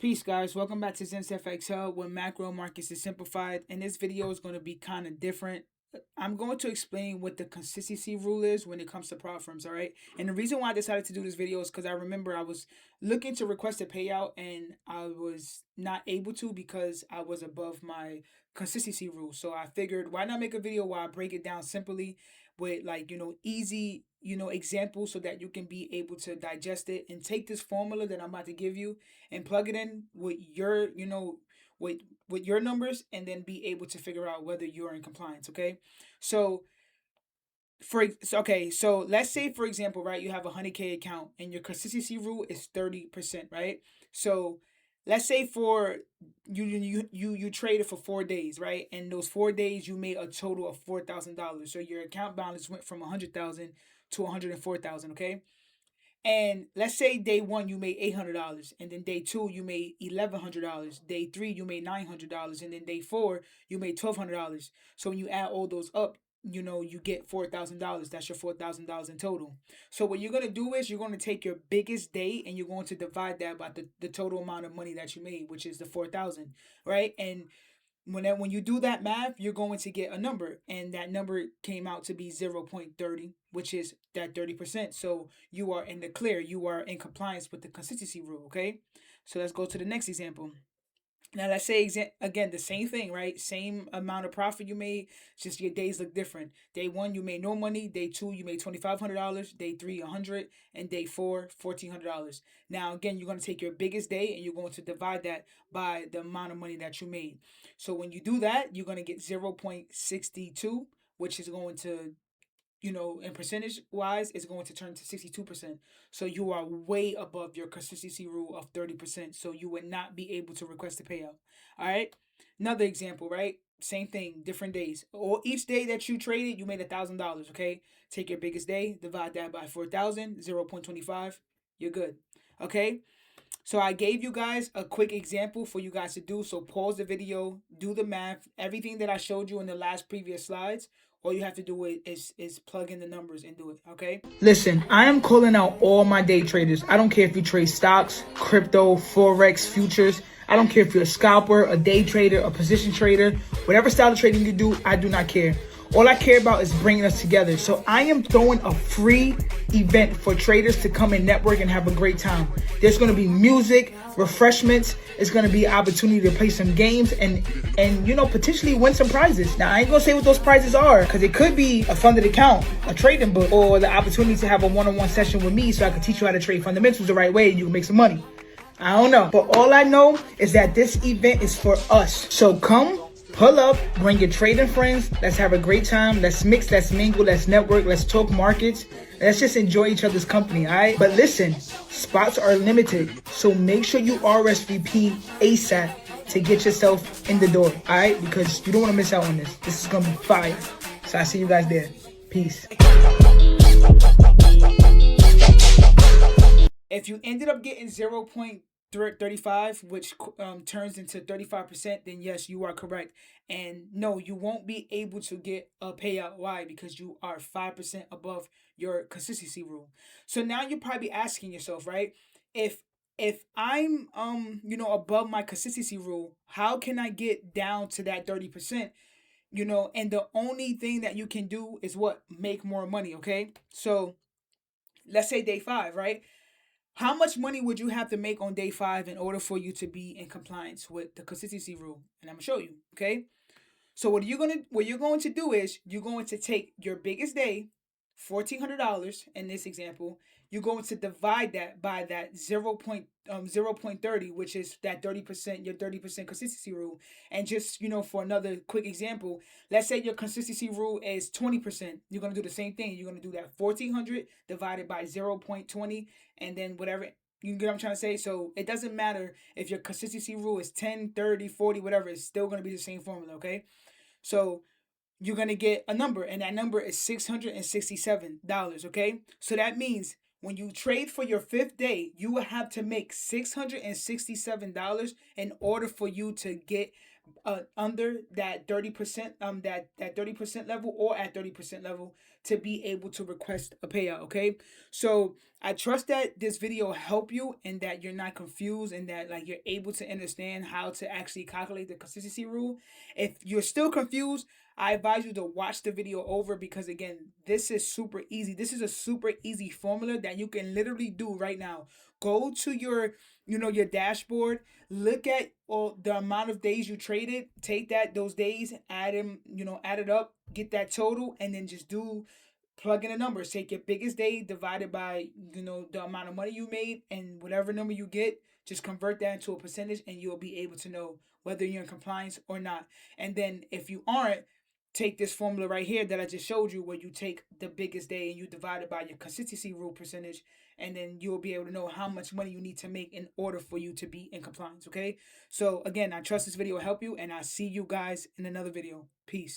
Peace, guys. Welcome back to ZENSFXHUB, where macro markets is simplified. And this video is going to be kind of different. I'm going to explain what the consistency rule is when it comes to prop firms, all right? And the reason why I decided to do this video is because I remember I was looking to request a payout and I was not able to because I was above my consistency rule. So I figured, why not make a video where I break it down simply with, like, easy, examples so that you can be able to digest it and take this formula that I'm about to give you and plug it in with your, with your numbers, and then be able to figure out whether you're in compliance. Okay, so so let's say, for example, right, you have a 100K account and your consistency rule is 30%, right? So let's say for you traded for 4 days, right? And those 4 days you made a total of $4,000. So your account balance went from 100,000 to 104,000. Okay, and let's say day one you made $800, and then day two you made $1,100, day three you made $900, and then day four you made $1,200. So when you add all those up, you get $4,000. That's your $4,000 in total. So what you're gonna do is you're gonna take your biggest day and you're going to divide that by the total amount of money that you made, which is the 4,000, right? And when you do that math, you're going to get a number, and that number came out to be 0.30, which is that 30%. So you are in the clear. You are in compliance with the consistency rule. Okay, so let's go to the next example. Now let's say again the same thing, right? Same amount of profit you made, just your days look different. Day one you made no money. Day two you made $2,500. Day three 100, and day four $1,400. Now again, you're going to take your biggest day and you're going to divide that by the amount of money that you made. So when you do that, you're going to get 0.62, which is going to, in percentage wise, it's going to turn to 62%. So you are way above your consistency rule of 30%. So you would not be able to request a payout. All right. Another example, right? Same thing, different days. Or each day that you traded, you made $1,000. Okay. Take your biggest day, divide that by 4,000, 0.25. You're good. Okay. So I gave you guys a quick example for you guys to do. So pause the video, do the math, everything that I showed you in the last previous slides. All you have to do is plug in the numbers and do it, okay? Listen, I am calling out all my day traders. I don't care if you trade stocks, crypto, forex, futures. I don't care if you're a scalper, a day trader, a position trader, whatever style of trading you do, I do not care. All I care about is bringing us together. So I am throwing a free event for traders to come and network and have a great time. There's going to be music, refreshments. It's going to be an opportunity to play some games and potentially win some prizes. Now, I ain't going to say what those prizes are because it could be a funded account, a trading book, or the opportunity to have a one-on-one session with me so I can teach you how to trade fundamentals the right way and you can make some money. I don't know. But all I know is that this event is for us. So come. Pull up, bring your trading friends. Let's have a great time. Let's mix, let's mingle, let's network, let's talk markets. Let's just enjoy each other's company, all right? But listen, spots are limited, so make sure you RSVP ASAP to get yourself in the door, all right? Because you don't want to miss out on this. This is going to be fire. So I'll see you guys there. Peace. If you ended up getting 0.35, which turns into 35%, then yes, you are correct. And no, you won't be able to get a payout. Why? Because you are 5% above your consistency rule. So now you're probably asking yourself, right? If I'm above my consistency rule, how can I get down to that 30%? And the only thing that you can do is what? Make more money, okay? So let's say day 5, right? How much money would you have to make on day 5 in order for you to be in compliance with the consistency rule? And I'm gonna show you. Okay. So what you're going to do is you're going to take your biggest day, $1,400 in this example. You're going to divide that by that 0.30, which is that 30%, your 30% consistency rule. And just, for another quick example, let's say your consistency rule is 20%. You're going to do the same thing. You're going to do that 1,400 divided by 0.20, and then whatever. You get what I'm trying to say? So it doesn't matter if your consistency rule is 10, 30, 40, whatever. It's still going to be the same formula, okay? So you're going to get a number, and that number is $667, okay? So that means when you trade for your 5th day, you will have to make $667 in order for you to get under that 30%, that 30% level, or at 30% level, to be able to request a payout, okay? So I trust that this video help you and that you're not confused and that like you're able to understand how to actually calculate the consistency rule. If you're still confused, I advise you to watch the video over because again, this is super easy. This is a super easy formula that you can literally do right now. Go to your, your dashboard, look at all the amount of days you traded, take those days, add them, add it up, get that total, and then just plug in the numbers. Take your biggest day divided by the amount of money you made, and whatever number you get, just convert that into a percentage, and you'll be able to know whether you're in compliance or not. And then if you aren't, take this formula right here that I just showed you, where you take the biggest day and you divide it by your consistency rule percentage, and then you'll be able to know how much money you need to make in order for you to be in compliance. Okay. So again, I trust this video will help you, and I'll see you guys in another video. Peace.